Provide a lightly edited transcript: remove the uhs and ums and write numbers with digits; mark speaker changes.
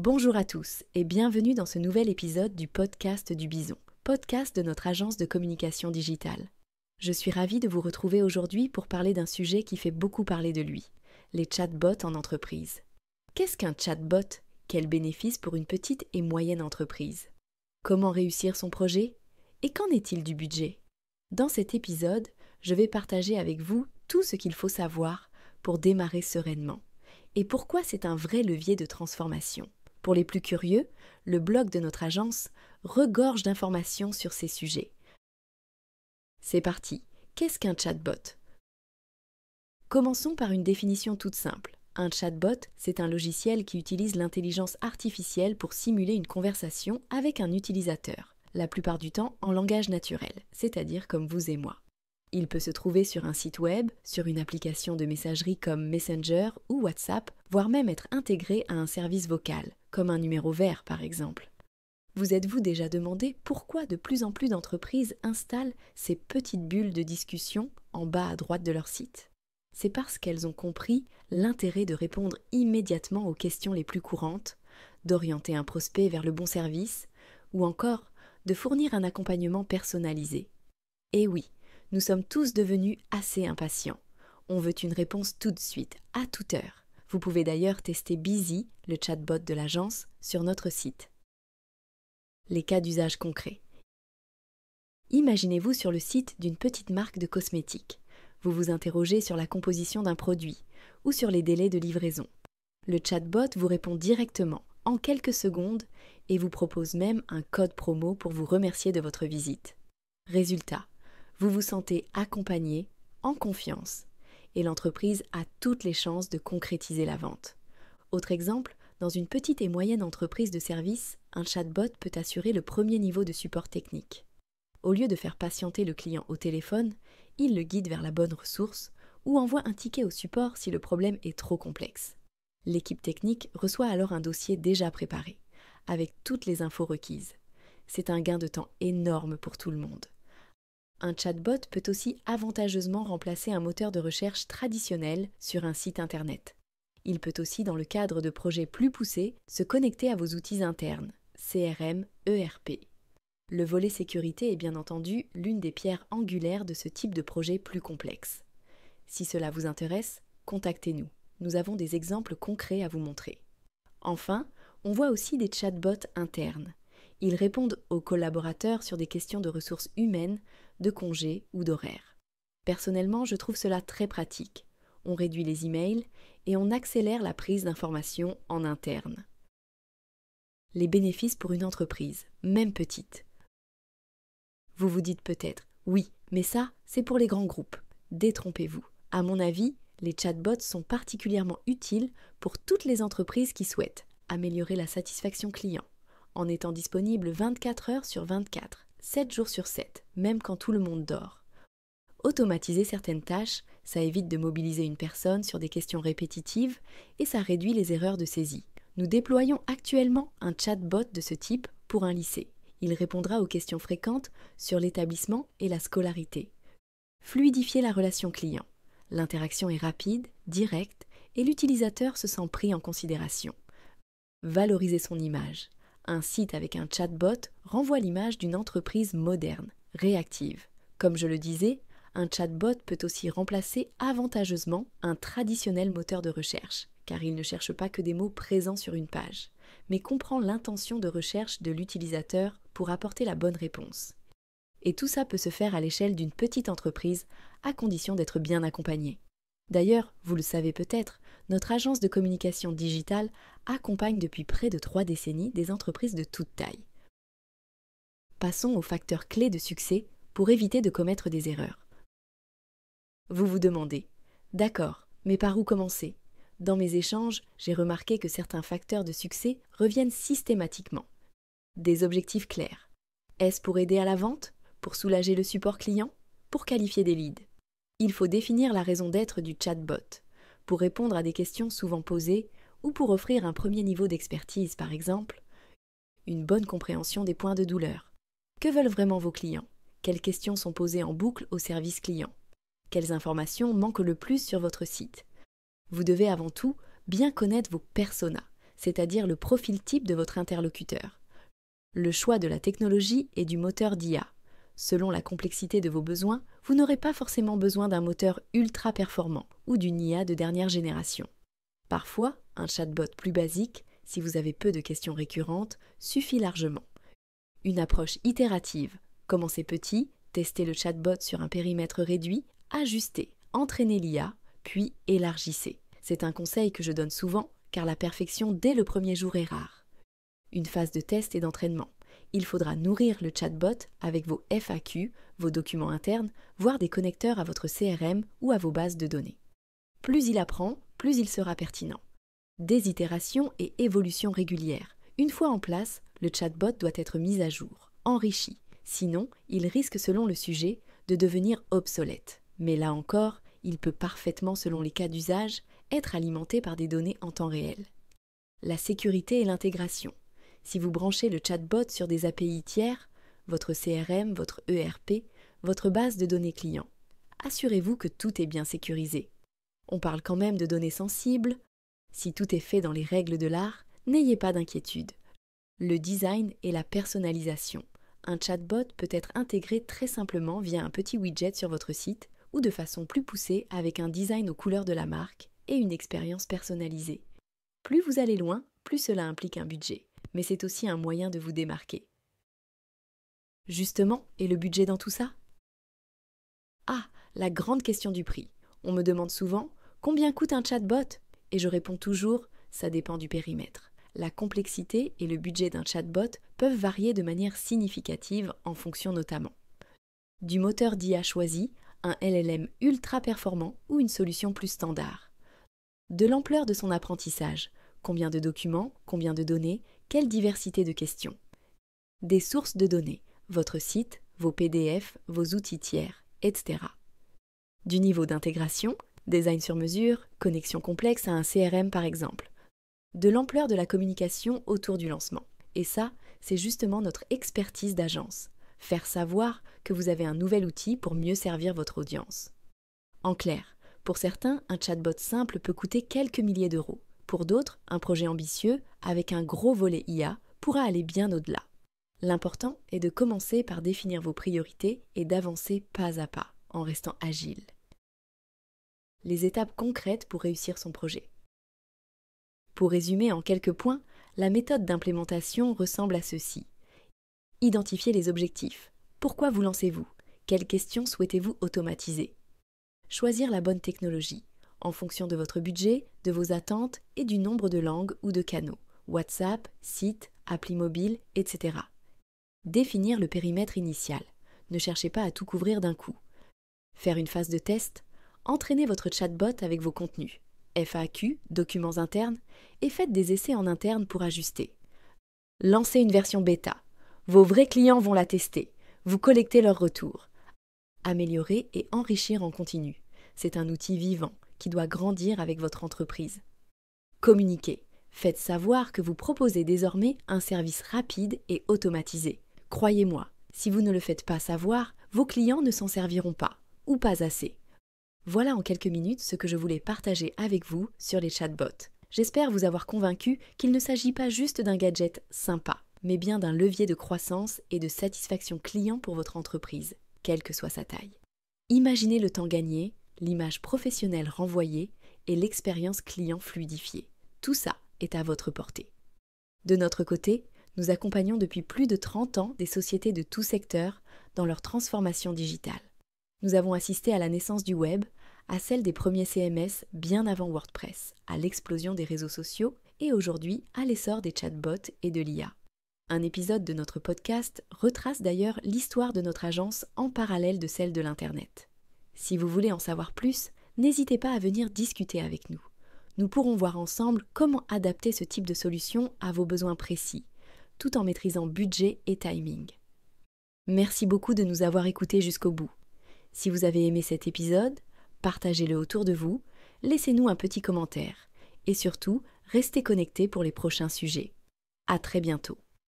Speaker 1: Bonjour à tous et bienvenue dans ce nouvel épisode du podcast du Bison, podcast de notre agence de communication digitale. Je suis ravie de vous retrouver aujourd'hui pour parler d'un sujet qui fait beaucoup parler de lui, les chatbots en entreprise. Qu'est-ce qu'un chatbot ? Quels bénéfices pour une petite et moyenne entreprise ? Comment réussir son projet ? Et qu'en est-il du budget ? Dans cet épisode, je vais partager avec vous tout ce qu'il faut savoir pour démarrer sereinement. Et pourquoi c'est un vrai levier de transformation. Pour les plus curieux, le blog de notre agence regorge d'informations sur ces sujets. C'est parti, qu'est-ce qu'un chatbot ? Commençons par une définition toute simple. Un chatbot, c'est un logiciel qui utilise l'intelligence artificielle pour simuler une conversation avec un utilisateur, la plupart du temps en langage naturel, c'est-à-dire comme vous et moi. Il peut se trouver sur un site web, sur une application de messagerie comme Messenger ou WhatsApp, voire même être intégré à un service vocal, comme un numéro vert par exemple. Vous êtes-vous déjà demandé pourquoi de plus en plus d'entreprises installent ces petites bulles de discussion en bas à droite de leur site ? C'est parce qu'elles ont compris l'intérêt de répondre immédiatement aux questions les plus courantes, d'orienter un prospect vers le bon service, ou encore de fournir un accompagnement personnalisé. Et oui, nous sommes tous devenus assez impatients. On veut une réponse tout de suite, à toute heure. Vous pouvez d'ailleurs tester Busy, le chatbot de l'agence, sur notre site. Les cas d'usage concrets. Imaginez-vous sur le site d'une petite marque de cosmétiques. Vous vous interrogez sur la composition d'un produit ou sur les délais de livraison. Le chatbot vous répond directement, en quelques secondes, et vous propose même un code promo pour vous remercier de votre visite. Résultat, vous vous sentez accompagné, en confiance, et l'entreprise a toutes les chances de concrétiser la vente. Autre exemple, dans une petite et moyenne entreprise de service, un chatbot peut assurer le premier niveau de support technique. Au lieu de faire patienter le client au téléphone, il le guide vers la bonne ressource ou envoie un ticket au support si le problème est trop complexe. L'équipe technique reçoit alors un dossier déjà préparé, avec toutes les infos requises. C'est un gain de temps énorme pour tout le monde. Un chatbot peut aussi avantageusement remplacer un moteur de recherche traditionnel sur un site internet. Il peut aussi, dans le cadre de projets plus poussés, se connecter à vos outils internes, CRM, ERP. Le volet sécurité est bien entendu l'une des pierres angulaires de ce type de projet plus complexe. Si cela vous intéresse, contactez-nous. Nous avons des exemples concrets à vous montrer. Enfin, on voit aussi des chatbots internes. Ils répondent aux collaborateurs sur des questions de ressources humaines, de congés ou d'horaires. Personnellement, je trouve cela très pratique. On réduit les emails et on accélère la prise d'informations en interne. Les bénéfices pour une entreprise, même petite. Vous vous dites peut-être, oui, mais ça, c'est pour les grands groupes. Détrompez-vous. À mon avis, les chatbots sont particulièrement utiles pour toutes les entreprises qui souhaitent améliorer la satisfaction client, en étant disponibles 24 heures sur 24, 7 jours sur 7, même quand tout le monde dort. Automatiser certaines tâches, ça évite de mobiliser une personne sur des questions répétitives et ça réduit les erreurs de saisie. Nous déployons actuellement un chatbot de ce type pour un lycée. Il répondra aux questions fréquentes sur l'établissement et la scolarité. Fluidifier la relation client. L'interaction est rapide, directe et l'utilisateur se sent pris en considération. Valoriser son image. Un site avec un chatbot renvoie l'image d'une entreprise moderne, réactive. Comme je le disais, un chatbot peut aussi remplacer avantageusement un traditionnel moteur de recherche, car il ne cherche pas que des mots présents sur une page, mais comprend l'intention de recherche de l'utilisateur pour apporter la bonne réponse. Et tout ça peut se faire à l'échelle d'une petite entreprise, à condition d'être bien accompagné. D'ailleurs, vous le savez peut-être, notre agence de communication digitale accompagne depuis près de 3 décennies des entreprises de toute taille. Passons aux facteurs clés de succès pour éviter de commettre des erreurs. Vous vous demandez, d'accord, mais par où commencer ? Dans mes échanges, j'ai remarqué que certains facteurs de succès reviennent systématiquement. Des objectifs clairs. Est-ce pour aider à la vente ? Pour soulager le support client ? Pour qualifier des leads ? Il faut définir la raison d'être du chatbot, pour répondre à des questions souvent posées ou pour offrir un premier niveau d'expertise par exemple, une bonne compréhension des points de douleur. Que veulent vraiment vos clients ? Quelles questions sont posées en boucle au service client ? Quelles informations manquent le plus sur votre site ? Vous devez avant tout bien connaître vos personas, c'est-à-dire le profil type de votre interlocuteur. Le choix de la technologie et du moteur d'IA. Selon la complexité de vos besoins, vous n'aurez pas forcément besoin d'un moteur ultra performant ou d'une IA de dernière génération. Parfois, un chatbot plus basique, si vous avez peu de questions récurrentes, suffit largement. Une approche itérative. Commencez petit, testez le chatbot sur un périmètre réduit, ajustez, entraînez l'IA, puis élargissez. C'est un conseil que je donne souvent, car la perfection dès le premier jour est rare. Une phase de test et d'entraînement. Il faudra nourrir le chatbot avec vos FAQ, vos documents internes, voire des connecteurs à votre CRM ou à vos bases de données. Plus il apprend, plus il sera pertinent. Des itérations et évolutions régulières. Une fois en place, le chatbot doit être mis à jour, enrichi. Sinon, il risque, selon le sujet, de devenir obsolète. Mais là encore, il peut parfaitement, selon les cas d'usage, être alimenté par des données en temps réel. La sécurité et l'intégration. Si vous branchez le chatbot sur des API tiers, votre CRM, votre ERP, votre base de données client, assurez-vous que tout est bien sécurisé. On parle quand même de données sensibles. Si tout est fait dans les règles de l'art, n'ayez pas d'inquiétude. Le design et la personnalisation. Un chatbot peut être intégré très simplement via un petit widget sur votre site ou de façon plus poussée avec un design aux couleurs de la marque et une expérience personnalisée. Plus vous allez loin, plus cela implique un budget, mais c'est aussi un moyen de vous démarquer. Justement, et le budget dans tout ça ? Ah, la grande question du prix. On me demande souvent « Combien coûte un chatbot ?» Et je réponds toujours « Ça dépend du périmètre ». La complexité et le budget d'un chatbot peuvent varier de manière significative en fonction notamment du moteur d'IA choisi, un LLM ultra performant ou une solution plus standard. De l'ampleur de son apprentissage, combien de documents, combien de données, quelle diversité de questions. Des sources de données, votre site, vos PDF, vos outils tiers, etc. Du niveau d'intégration, design sur mesure, connexion complexe à un CRM par exemple. De l'ampleur de la communication autour du lancement. Et ça, c'est justement notre expertise d'agence. Faire savoir que vous avez un nouvel outil pour mieux servir votre audience. En clair, pour certains, un chatbot simple peut coûter quelques milliers d'euros. Pour d'autres, un projet ambitieux, avec un gros volet IA, pourra aller bien au-delà. L'important est de commencer par définir vos priorités et d'avancer pas à pas, en restant agile. Les étapes concrètes pour réussir son projet. Pour résumer en quelques points, la méthode d'implémentation ressemble à ceci. Identifiez les objectifs. Pourquoi vous lancez-vous ? Quelles questions souhaitez-vous automatiser ? Choisir la bonne technologie, en fonction de votre budget, de vos attentes et du nombre de langues ou de canaux, WhatsApp, site, appli mobile, etc. Définir le périmètre initial. Ne cherchez pas à tout couvrir d'un coup. Faire une phase de test. Entraînez votre chatbot avec vos contenus, FAQ, documents internes, et faites des essais en interne pour ajuster. Lancez une version bêta. Vos vrais clients vont la tester. Vous collectez leurs retours. Améliorer et enrichir en continu. C'est un outil vivant qui doit grandir avec votre entreprise. Communiquez. Faites savoir que vous proposez désormais un service rapide et automatisé. Croyez-moi, si vous ne le faites pas savoir, vos clients ne s'en serviront pas, ou pas assez. Voilà en quelques minutes ce que je voulais partager avec vous sur les chatbots. J'espère vous avoir convaincu qu'il ne s'agit pas juste d'un gadget sympa, mais bien d'un levier de croissance et de satisfaction client pour votre entreprise, quelle que soit sa taille. Imaginez le temps gagné, l'image professionnelle renvoyée et l'expérience client fluidifiée. Tout ça est à votre portée. De notre côté, nous accompagnons depuis plus de 30 ans des sociétés de tout secteur dans leur transformation digitale. Nous avons assisté à la naissance du web, à celle des premiers CMS bien avant WordPress, à l'explosion des réseaux sociaux et aujourd'hui à l'essor des chatbots et de l'IA. Un épisode de notre podcast retrace d'ailleurs l'histoire de notre agence en parallèle de celle de l'Internet. Si vous voulez en savoir plus, n'hésitez pas à venir discuter avec nous. Nous pourrons voir ensemble comment adapter ce type de solution à vos besoins précis, tout en maîtrisant budget et timing. Merci beaucoup de nous avoir écoutés jusqu'au bout. Si vous avez aimé cet épisode, partagez-le autour de vous, laissez-nous un petit commentaire et surtout, restez connectés pour les prochains sujets. À très bientôt.